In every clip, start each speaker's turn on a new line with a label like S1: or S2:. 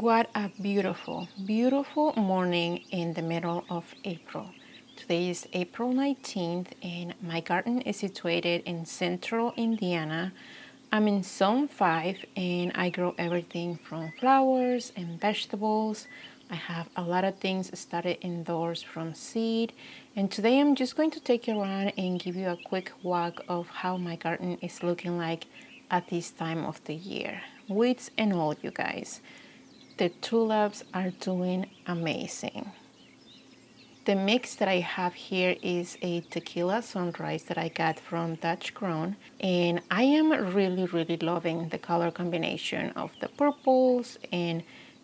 S1: What a beautiful, beautiful morning in the middle of April. Today is April 19th and my garden is situated in central Indiana. I'm in zone 5 and I grow everything from flowers and vegetables. I have a lot of things started indoors from seed, and today I'm just going to take you around and give you a quick walk of how my garden is looking like at this time of the year. Weeds and all, you guys. The tulips are doing amazing. The mix that I have here is a tequila sunrise that I got from Dutch Grown, and I am really loving the color combination of the purples and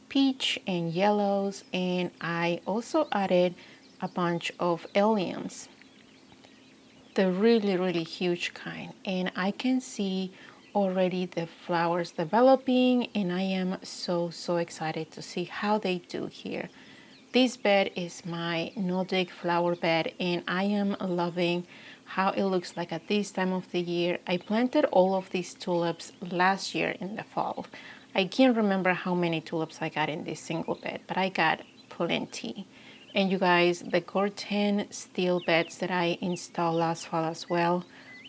S1: peach and yellows, and I also added a bunch of alliums, the really huge kind, and I can see already the flowers developing, and I am so excited to see how they do here. This bed is my Nordic flower bed and I am loving how it looks like at this time of the year. I planted all of these tulips last year in the fall. I can't remember how many tulips I got in this single bed, but I got plenty. And you guys, the Gorton steel beds that I installed last fall as well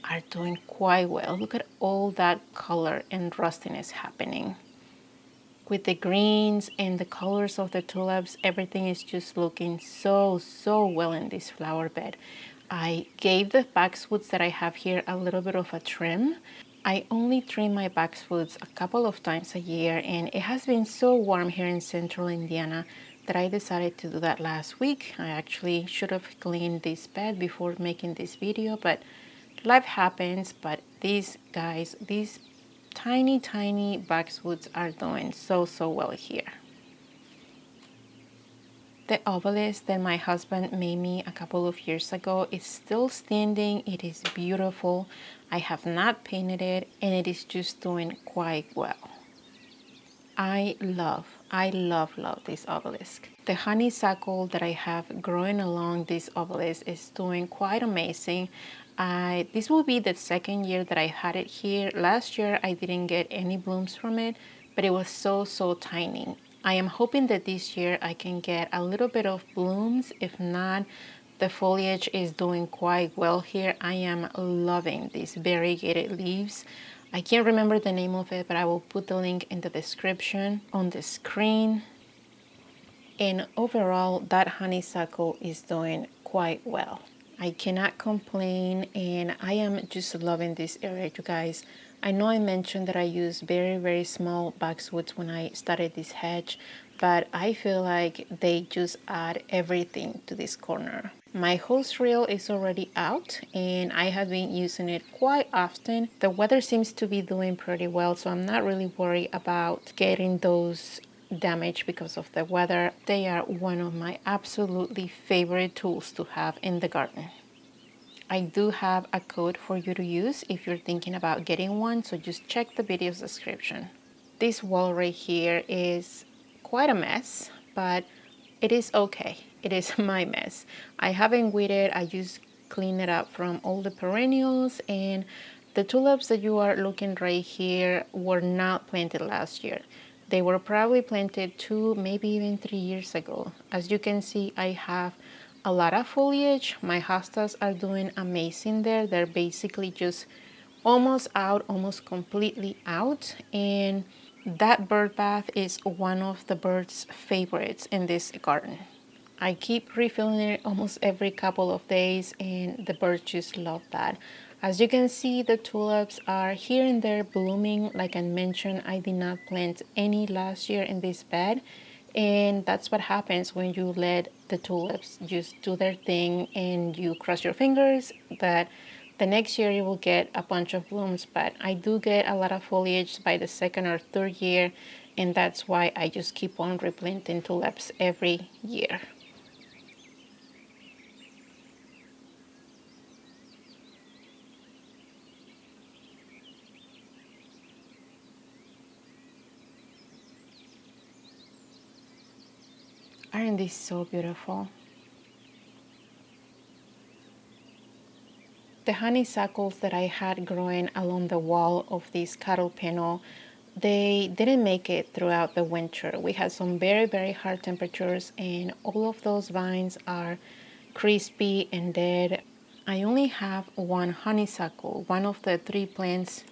S1: are doing quite well. Look at all that color and rustiness happening. With the greens and the colors of the tulips, everything is just looking so well in this flower bed. I gave the boxwoods that I have here a little bit of a trim. I only trim my boxwoods a couple of times a year, and it has been so warm here in central Indiana that I decided to do that last week. I actually should have cleaned this bed before making this video, but life happens. But these guys, these tiny boxwoods are doing so well here. The obelisk that my husband made me a couple of years ago is still standing. It is beautiful. I have not painted it and it is just doing quite well. I love this obelisk. The honeysuckle that I have growing along this obelisk is doing quite amazing. This will be the second year that I had it here. Last year I didn't get any blooms from it, but it was so tiny. I am hoping that this year I can get a little bit of blooms. If not, the foliage is doing quite well here. I am loving these variegated leaves. I can't remember the name of it, but I will put the link in the description on the screen. And overall, that honeysuckle is doing quite well. I cannot complain, and I am just loving this area, you guys. I know I mentioned that I used very small boxwoods when I started this hedge, but I feel like they just add everything to this corner. My hose reel is already out and I have been using it quite often. The weather seems to be doing pretty well, so I'm not really worried about getting those damaged because of the weather. They are one of my absolutely favorite tools to have in the garden. I do have a code for you to use if you're thinking about getting one, so just check the video's description. This wall right here is quite a mess, but it is okay. It is my mess. I haven't weeded. I just clean it up from all the perennials, and the tulips that you are looking right here were not planted last year. They were probably planted 2, maybe even 3 years ago. As you can see, I have a lot of foliage. My hostas are doing amazing there. They're basically just almost out, almost completely out, and that bird bath is one of the birds' favorites in this garden. I keep refilling it almost every couple of days and the birds just love that. As you can see, the tulips are here and there blooming. Like I mentioned, I did not plant any last year in this bed, and that's what happens when you let the tulips just do their thing and you cross your fingers that the next year you will get a bunch of blooms. But I do get a lot of foliage by the second or third year, and that's why I just keep on replanting tulips every year. Aren't these so beautiful? The honeysuckles that I had growing along the wall of this cattle panel, they didn't make it throughout the winter. We had some very hot temperatures, and all of those vines are crispy and dead. I only have one honeysuckle, one of the 3 plants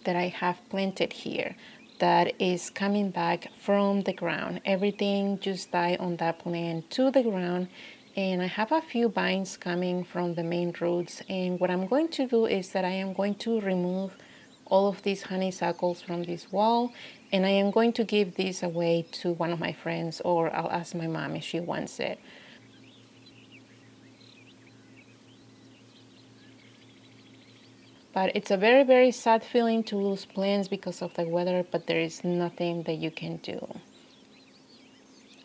S1: that I have planted here that is coming back from the ground. Everything just died on that plant to the ground, and I have a few vines coming from the main roots. And what I'm going to do is that I am going to remove all of these honeysuckles from this wall, and I am going to give this away to one of my friends, or I'll ask my mom if she wants it. But it's a very sad feeling to lose plants because of the weather, but there is nothing that you can do.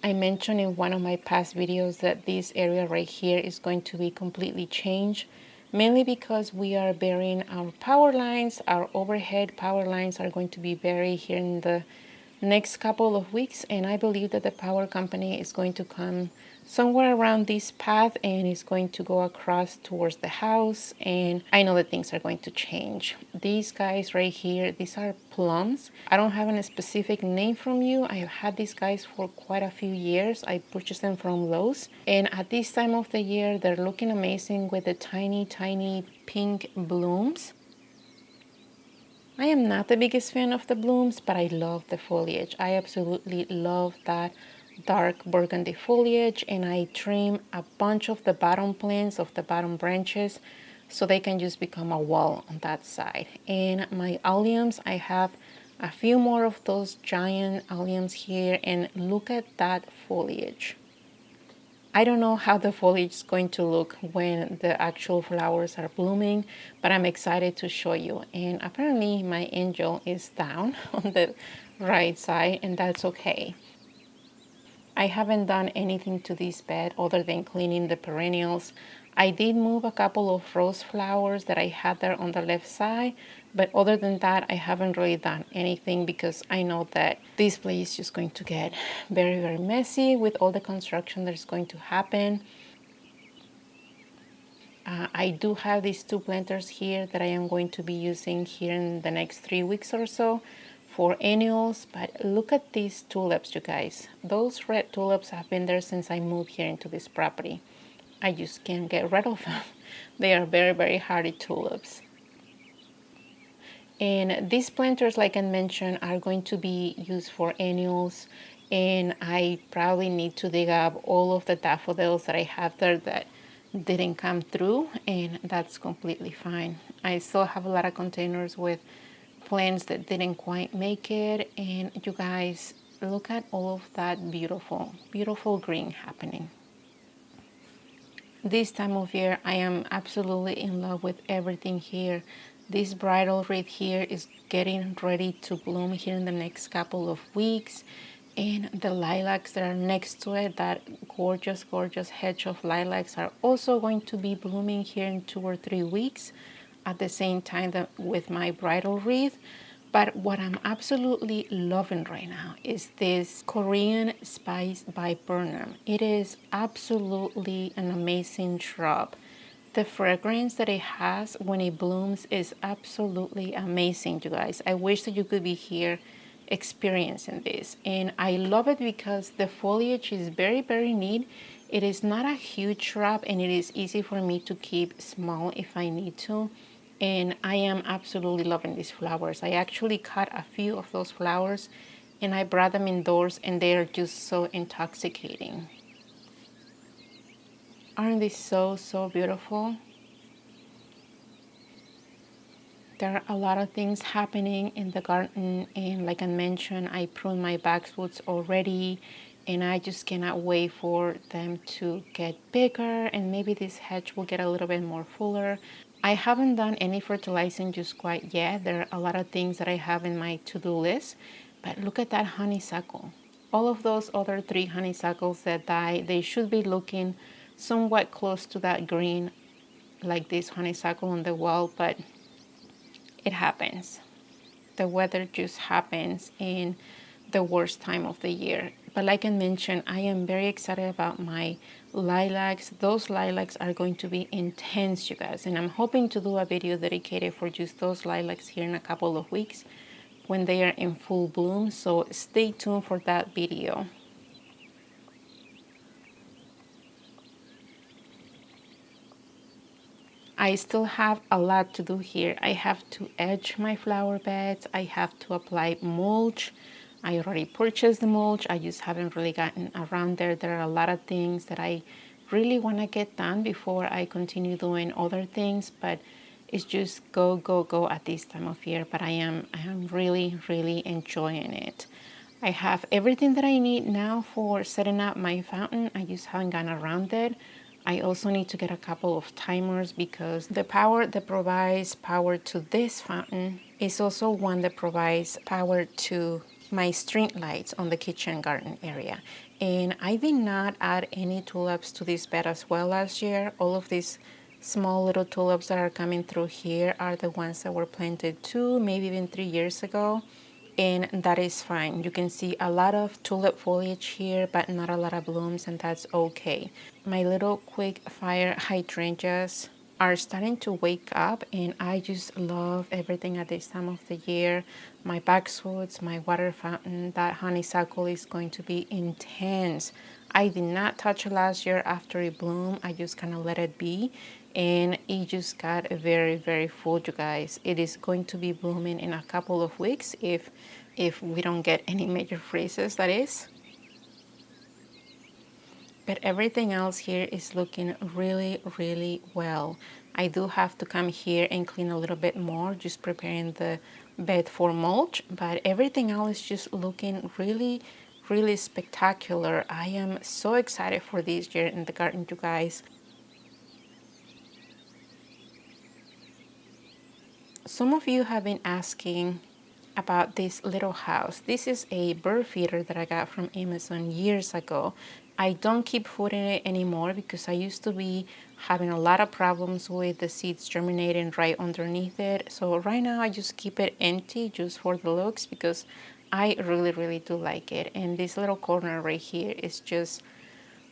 S1: I mentioned in one of my past videos that this area right here is going to be completely changed, mainly because we are burying our power lines. Our overhead power lines are going to be buried here in the next couple of weeks, and I believe that the power company is going to come somewhere around this path and is going to go across towards the house, and I know that things are going to change. These guys right here, these are plums. I don't have a specific name from you. I have had these guys for quite a few years. I purchased them from Lowe's, and at this time of the year they're looking amazing with the tiny pink blooms. I am not the biggest fan of the blooms, but I love the foliage. I absolutely love that dark burgundy foliage, and I trim a bunch of the bottom plants, of the bottom branches, so they can just become a wall on that side. And my alliums, I have a few more of those giant alliums here, and look at that foliage. I don't know how the foliage is going to look when the actual flowers are blooming, but I'm excited to show you. And apparently my angel is down on the right side, and that's okay. I haven't done anything to this bed other than cleaning the perennials. I did move a couple of rose flowers that I had there on the left side, but other than that, I haven't really done anything because I know that this place is just going to get very messy with all the construction that's going to happen. I do have these 2 planters here that I am going to be using here in the next 3 weeks or so for annuals. But look at these tulips, you guys. Those red tulips have been there since I moved here into this property. I just can't get rid of them. They are very hardy tulips. And these planters, like I mentioned, are going to be used for annuals, and I probably need to dig up all of the daffodils that I have there that didn't come through, and that's completely fine. I still have a lot of containers with plants that didn't quite make it, and you guys, look at all of that beautiful green happening. This time of year, I am absolutely in love with everything here. This bridal wreath here is getting ready to bloom here in the next couple of weeks. And the lilacs that are next to it, that gorgeous hedge of lilacs, are also going to be blooming here in 2 or 3 weeks at the same time that with my bridal wreath. But what I'm absolutely loving right now is this Korean Spice Viburnum. It is absolutely an amazing shrub. The fragrance that it has when it blooms is absolutely amazing, you guys. I wish that you could be here experiencing this. And I love it because the foliage is very neat. It is not a huge shrub, and it is easy for me to keep small if I need to. And I am absolutely loving these flowers. I actually cut a few of those flowers and I brought them indoors, and they are just so intoxicating. Aren't they so beautiful? There are a lot of things happening in the garden, and like I mentioned, I pruned my boxwoods already, and I just cannot wait for them to get bigger, and maybe this hedge will get a little bit more fuller. I haven't done any fertilizing just quite yet. There are a lot of things that I have in my to-do list, but look at that honeysuckle. All of those other 3 honeysuckles that died, they should be looking somewhat close to that green like this honeysuckle on the wall, but it happens. The weather just happens in the worst time of the year. But like I mentioned, I am very excited about my lilacs. Those lilacs are going to be intense, you guys, and I'm hoping to do a video dedicated for just those lilacs here in a couple of weeks when they are in full bloom, so stay tuned for that video. I still have a lot to do here. I have to edge my flower beds. I have to apply mulch. I already purchased the mulch. I just haven't really gotten around there. There are a lot of things that I really want to get done before I continue doing other things, but it's just go, go, go at this time of year. But I am really, really enjoying it. I have everything that I need now for setting up my fountain. I just haven't gotten around it. I also need to get a couple of timers because the power that provides power to this fountain is also one that provides power to my string lights on the kitchen garden area. And I did not add any tulips to this bed as well last year. All of these small little tulips that are coming through here are the ones that were planted 2, maybe even 3 years ago. And that is fine. You can see a lot of tulip foliage here, but not a lot of blooms, and that's okay. My little quick fire hydrangeas are starting to wake up, and I just love everything at this time of the year. My boxwoods, my water fountain, that honeysuckle is going to be intense. I did not touch it last year after it bloomed. I just kind of let it be, and it just got very, very full, you guys. It is going to be blooming in a couple of weeks if we don't get any major freezes, that is. But everything else here is looking really, really well. I do have to come here and clean a little bit more, just preparing the bed for mulch, but everything else is just looking really, really spectacular. I am so excited for this year in the garden, you guys. Some of you have been asking about this little house. This is a bird feeder that I got from Amazon years ago. I don't keep food in it anymore because I used to be having a lot of problems with the seeds germinating right underneath it. So right now I just keep it empty just for the looks because I really, really do like it. And this little corner right here is just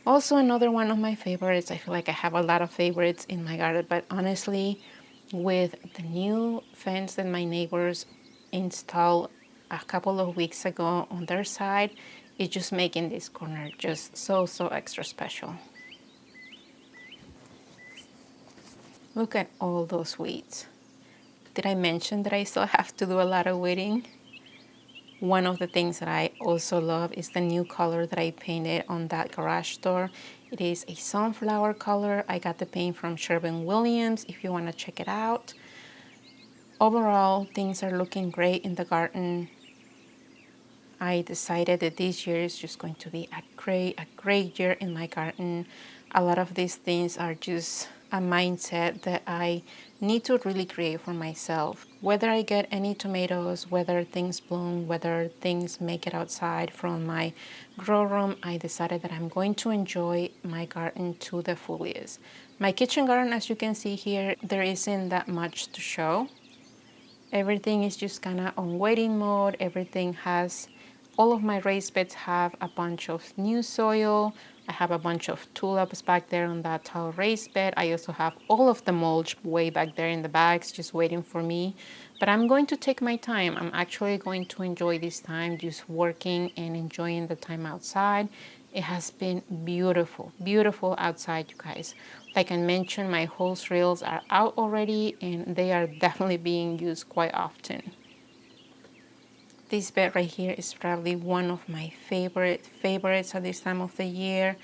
S1: also another one of my favorites. I feel like I have a lot of favorites in my garden, but honestly, with the new fence that my neighbors installed a couple of weeks ago on their side, it's just making this corner just so extra special. Look at all those weeds. Did I mention that I still have to do a lot of weeding? One of the things that I also love is the new color that I painted on that garage door. It is a sunflower color. I got the paint from Sherwin-Williams if you want to check it out. Overall, things are looking great in the garden. I decided that this year is just going to be a great year in my garden. A lot of these things are just a mindset that I need to really create for myself. Whether I get any tomatoes, whether things bloom, whether things make it outside from my grow room, I decided that I'm going to enjoy my garden to the fullest. My kitchen garden, as you can see here, there isn't that much to show. Everything is just kind of on waiting mode. Everything has, all of my raised beds have a bunch of new soil. I have a bunch of tulips back there on that tall raised bed. I also have all of the mulch way back there in the bags just waiting for me. But I'm going to take my time. I'm actually going to enjoy this time just working and enjoying the time outside. It has been beautiful, beautiful outside, you guys. Like I mentioned, my hose reels are out already and they are definitely being used quite often. This bed right here is probably one of my favorites at this time of the year.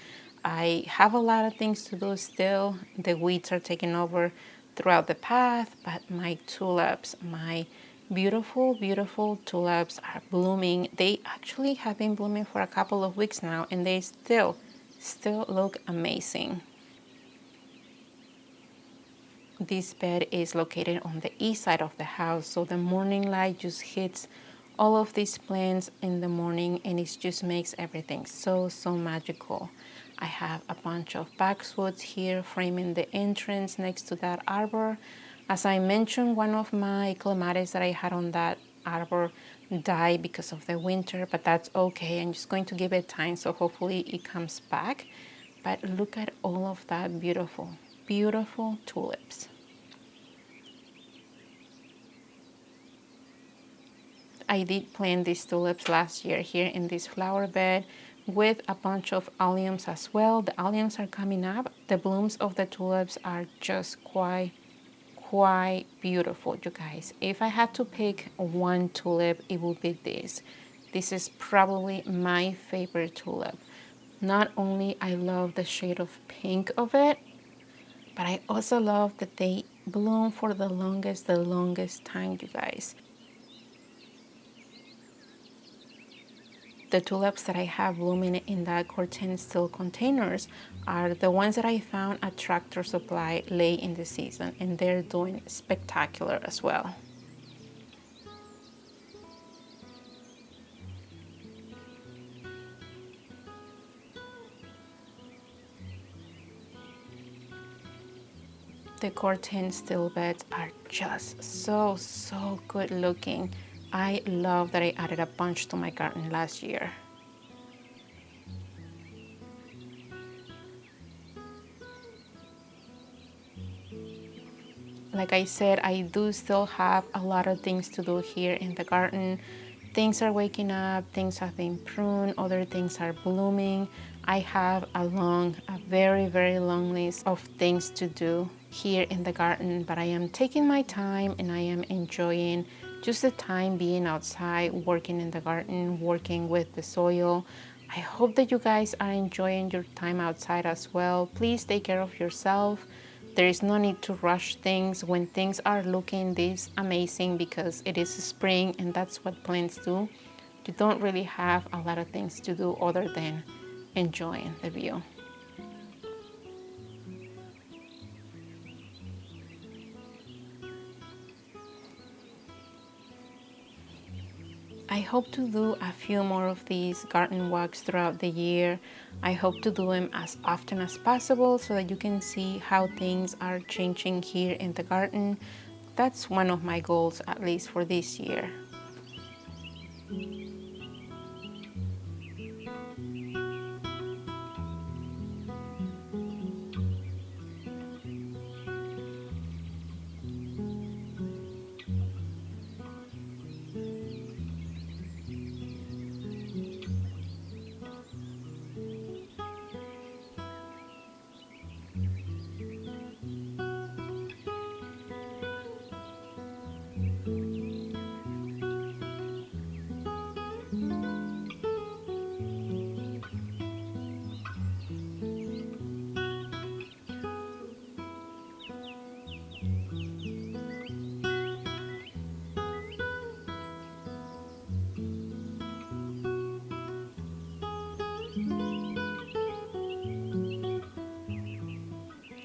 S1: I have a lot of things to do still. The weeds are taking over throughout the path, but my tulips, my beautiful tulips are blooming. They actually have been blooming for a couple of weeks now and they still look amazing. This bed is located on the east side of the house, so the morning light just hits all of these plants in the morning and it just makes everything so magical. I have a bunch of boxwoods here framing the entrance next to that arbor. As I mentioned, one of my clematis that I had on that arbor died because of the winter, but that's okay. I'm just going to give it time, so hopefully it comes back. But look at all of that beautiful tulips. I I did plant these tulips last year here in this flower bed with a bunch of alliums as well. The alliums are coming up. The blooms of the tulips are just quite beautiful, you guys. If I had to pick one tulip, it would be this. This is probably my favorite tulip. Not only I love the shade of pink of it, but I also love that they bloom for the longest time, you guys. The tulips that I have blooming in the corten steel containers are the ones that I found at Tractor Supply late in the season, and they're doing spectacular as well. The corten steel beds are just so good looking. I love that I added a bunch to my garden last year. Like I said, I do still have a lot of things to do here in the garden. Things are waking up, things have been pruned, other things are blooming. I have a very long list of things to do here in the garden, but I am taking my time and I am enjoying just the time being outside, working in the garden, working with the soil. I hope that you guys are enjoying your time outside as well. Please take care of yourself. There is no need to rush things when things are looking this amazing, because it is spring and that's what plants do. You don't really have a lot of things to do other than enjoying the view. I hope to do a few more of these garden walks throughout the year. I hope to do them as often as possible so that you can see how things are changing here in the garden. That's one of my goals, at least for this year.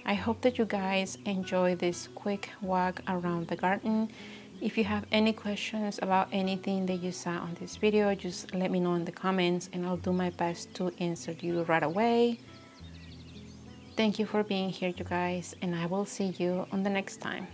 S1: I hope that you guys enjoy this quick walk around the garden. If you have any questions about anything that you saw on this video, just let me know in the comments and I'll do my best to answer you right away. Thank you for being here, you guys, and I will see you on the next time.